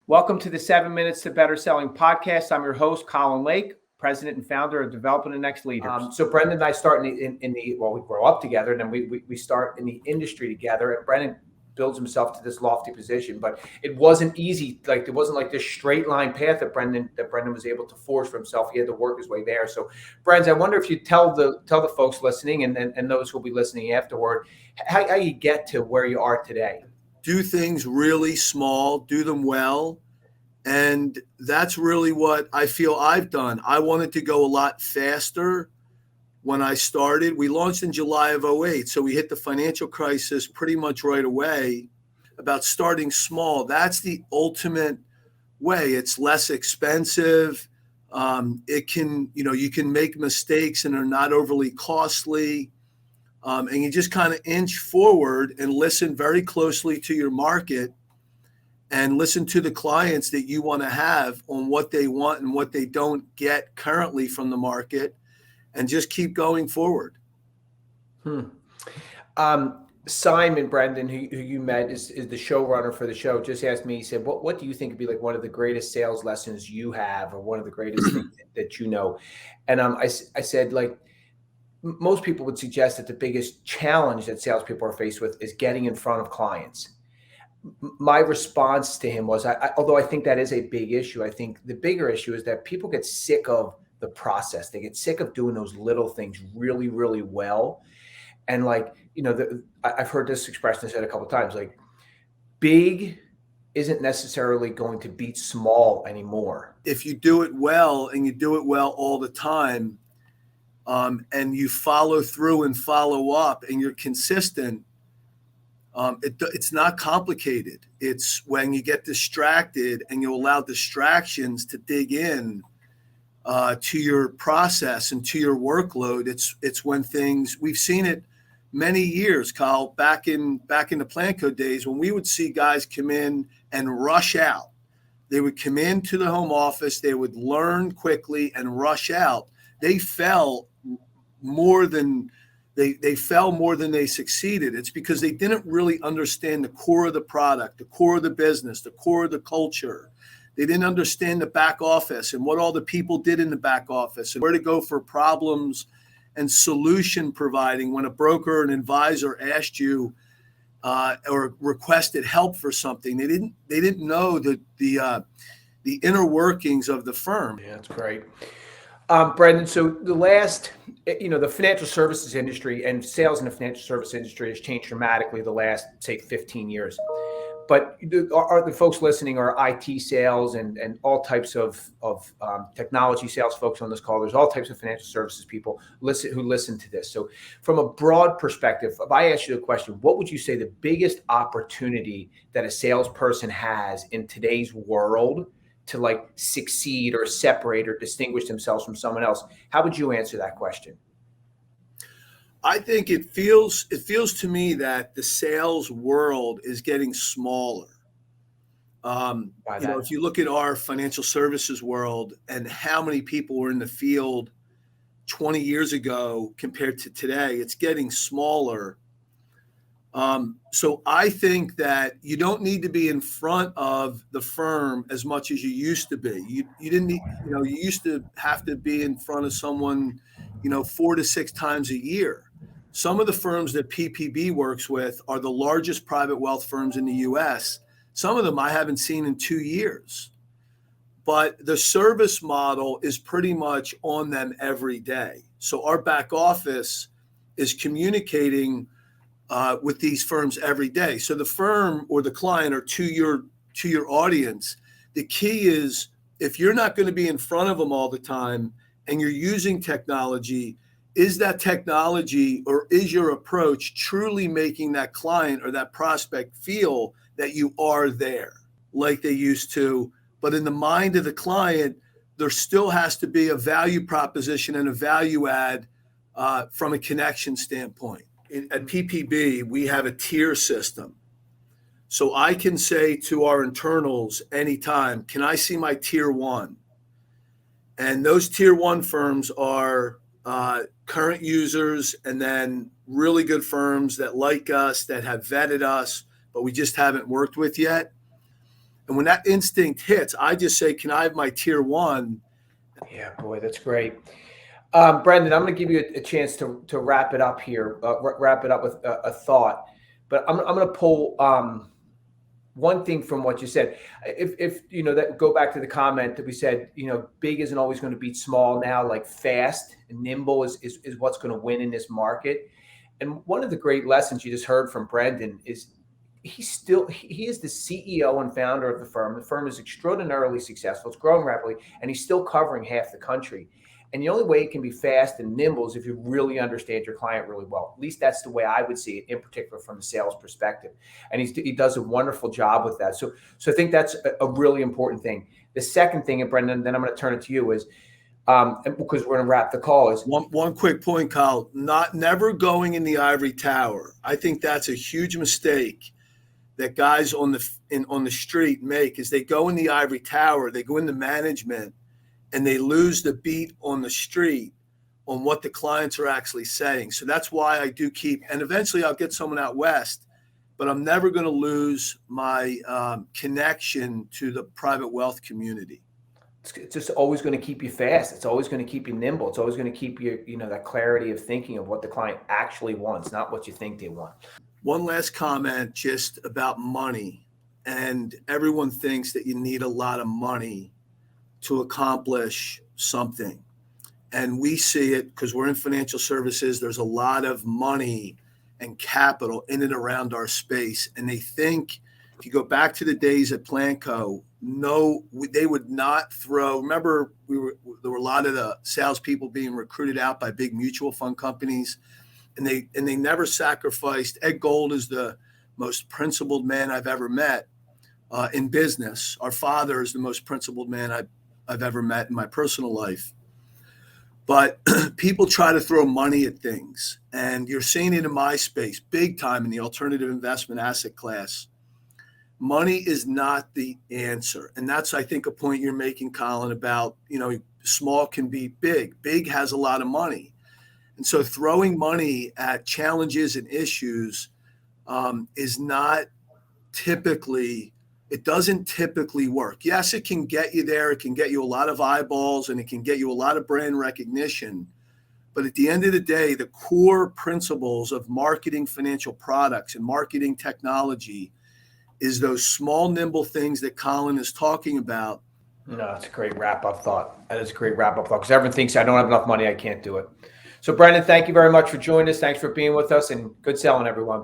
Welcome to the 7 Minutes to Better Selling podcast. I'm your host, Colin Lake, president and founder of Developing the Next Leaders. So Brendan and I start we grow up together, and then we start in the industry together. And Brendan builds himself to this lofty position, but it wasn't easy. Like it wasn't like this straight line path that Brendan was able to forge for himself. He had to work his way there. So, Brendan, I wonder if you tell the folks listening and those who'll be listening afterward how you get to where you are today. Do things really small, do them well. And that's really what I feel I've done. I wanted to go a lot faster when I started. We launched in July of 2008, so we hit the financial crisis pretty much right away. About starting small, that's the ultimate way. It's less expensive. You can make mistakes and they're not overly costly. And you just kind of inch forward and listen very closely to your market and listen to the clients that you want to have on what they want and what they don't get currently from the market, and just keep going forward. Simon, Brendan, who you met, is the showrunner for the show, just asked me, he said, what do you think would be like one of the greatest sales lessons you have, or one of the greatest things that you know? And I said, like, most people would suggest that the biggest challenge that salespeople are faced with is getting in front of clients. My response to him was, although I think that is a big issue, I think the bigger issue is that people get sick of the process. They get sick of doing those little things really, really well. And I've heard this expression said a couple of times, like, big isn't necessarily going to beat small anymore. If you do it well and you do it well all the time, and you follow through and follow up and you're consistent, it's not complicated. It's when you get distracted and you allow distractions to dig in to your process and to your workload. It's when we've seen it many years, Kyle, back in the Planco days, when we would see guys come in and rush out. They would come into the home office, they would learn quickly and rush out. They fell more than they succeeded. It's because they didn't really understand the core of the product, the core of the business, the core of the culture. They didn't understand the back office and what all the people did in the back office and where to go for problems and solution providing when a broker or an advisor asked you or requested help for something. They didn't know the inner workings of the firm. Yeah, that's great. Brendan, so the financial services industry and sales in the financial service industry has changed dramatically the last, say, 15 years. But are the folks listening are IT sales and all types of technology sales folks on this call. There's all types of financial services people who listen to this. So from a broad perspective, if I ask you the question, what would you say the biggest opportunity that a salesperson has in today's world to succeed or separate or distinguish themselves from someone else? How would you answer that question? I think it feels to me that the sales world is getting smaller. If you look at our financial services world and how many people were in the field 20 years ago compared to today, it's getting smaller. So I think that you don't need to be in front of the firm as much as you used to be. You didn't need, you used to have to be in front of someone, 4 to 6 times a year. Some of the firms that PPB works with are the largest private wealth firms in the U.S. Some of them I haven't seen in 2 years. But the service model is pretty much on them every day. So our back office is communicating with these firms every day. So the firm or the client or to your audience, the key is, if you're not going to be in front of them all the time and you're using technology, is that technology or is your approach truly making that client or that prospect feel that you are there like they used to? But in the mind of the client, there still has to be a value proposition and a value add from a connection standpoint. At PPB, we have a tier system. So I can say to our internals anytime, can I see my tier 1? And those tier 1 firms are current users, and then really good firms that like us, that have vetted us, but we just haven't worked with yet. And when that instinct hits, I just say, can I have my tier one? Yeah, boy, that's great. Brendan, I'm going to give you a chance to wrap it up here, wrap it up with a thought. But I'm going to pull one thing from what you said. If you know that, go back to the comment that we said, big isn't always going to beat small now, like fast and nimble is what's going to win in this market. And one of the great lessons you just heard from Brendan is he is the CEO and founder of the firm. The firm is extraordinarily successful. It's growing rapidly, and he's still covering half the country. And the only way it can be fast and nimble is if you really understand your client really well. At least that's the way I would see it, in particular from a sales perspective. And he does a wonderful job with that. So I think that's a really important thing. The second thing, and Brendan, then I'm going to turn it to you, is because we're going to wrap the call, is one quick point, Kyle. Never going in the ivory tower. I think that's a huge mistake that guys on the street make. Is they go in the ivory tower, they go into management, and they lose the beat on the street on what the clients are actually saying. So that's why I do keep, and eventually I'll get someone out west, but I'm never going to lose my connection to the private wealth community. It's just always going to keep you fast. It's always going to keep you nimble. It's always going to keep you, that clarity of thinking of what the client actually wants, not what you think they want. One last comment just about money. And everyone thinks that you need a lot of money to accomplish something. And we see it because we're in financial services. There's a lot of money and capital in and around our space. And they think, if you go back to the days at Planco, no, they would not throw. Remember, there were a lot of the salespeople being recruited out by big mutual fund companies, and they never sacrificed. Ed Gold is the most principled man I've ever met in business. Our father is the most principled man I've ever met in my personal life. But people try to throw money at things, and you're seeing it in my space, big time in the alternative investment asset class. Money is not the answer. And that's, I think, a point you're making, Colin, about, small can be big. Big has a lot of money. And so throwing money at challenges and issues is not typically, it doesn't typically work. Yes, it can get you there. It can get you a lot of eyeballs, and it can get you a lot of brand recognition. But at the end of the day, the core principles of marketing financial products and marketing technology is those small, nimble things that Colin is talking about. No, it's a great wrap-up thought. That is a great wrap-up thought, because everyone thinks I don't have enough money, I can't do it. So, Brendan, thank you very much for joining us. Thanks for being with us, and good selling, everyone.